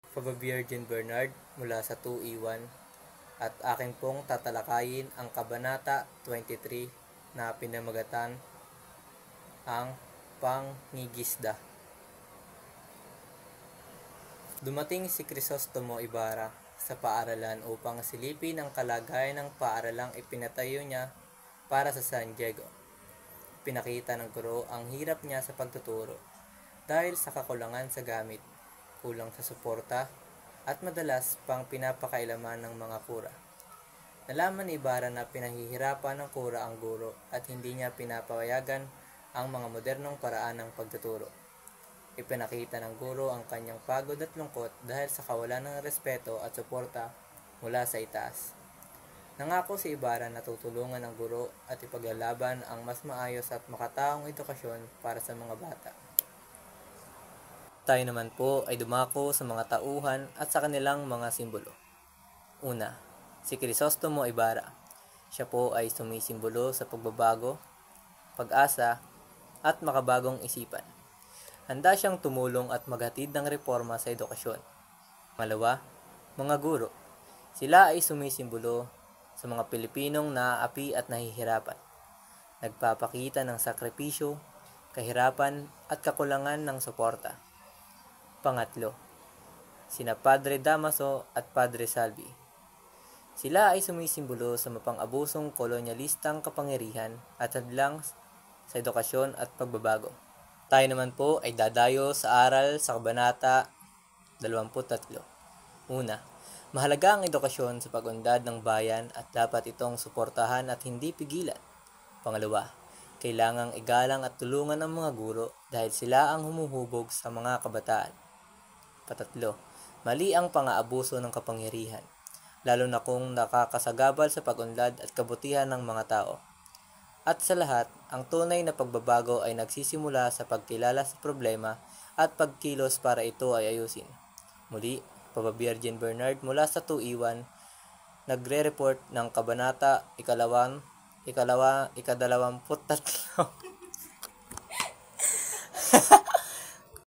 Papa Virgin Bernard mula sa 2E1 at akin pong tatalakayin ang Kabanata 23 na pinamagatan ang Pangingisda. Dumating si Crisostomo Ibarra sa paaralan upang silipin ang kalagayan ng paaralang ipinatayo niya para sa San Diego. Pinakita ng guro ang hirap niya sa pagtuturo dahil sa kakulangan sa gamit, kulang sa suporta, at madalas pang pinapakailaman ng mga kura. Nalaman ni Ibarra na pinahihirapan ng kura ang guro at hindi niya pinapayagan ang mga modernong paraan ng pagtuturo. Ipinakita ng guro ang kanyang pagod at lungkot dahil sa kawalan ng respeto at suporta mula sa itaas. Nangako si Ibarra na tutulungan ng guro at ipaglalaban ang mas maayos at makataong edukasyon para sa mga bata. Tayo naman po ay dumako sa mga tauhan at sa kanilang mga simbolo. Una, si Crisostomo Ibarra. Siya po ay sumisimbolo sa pagbabago, pag-asa, at makabagong isipan. Handa siyang tumulong at maghatid ng reforma sa edukasyon. Malawa, mga guro. Sila ay sumisimbolo sa mga Pilipinong naaapi at nahihirapan. Nagpapakita ng sakripisyo, kahirapan at kakulangan ng suporta. Pangatlo, sina Padre Damaso at Padre Salvi. Sila ay sumisimbolo sa mapang-abusong kolonyalistang kapangyarihan at hadlang sa edukasyon at pagbabago. Tayo naman po ay dadayo sa aral sa Kabanata 23. Una, mahalaga ang edukasyon sa pag-unlad ng bayan at dapat itong suportahan at hindi pigilan. Pangalawa, kailangang igalang at tulungan ang mga guro dahil sila ang humuhubog sa mga kabataan. Patatlo, mali ang pang-aabuso ng kapangyarihan, lalo na kung nakakasagabal sa pag-unlad at kabutihan ng mga tao. At sa lahat, ang tunay na pagbabago ay nagsisimula sa pagkilala sa problema at pagkilos para ito ay ayusin. Muli, Papa Virgin Bernard mula sa 2E1, nagre-report ng Kabanata 23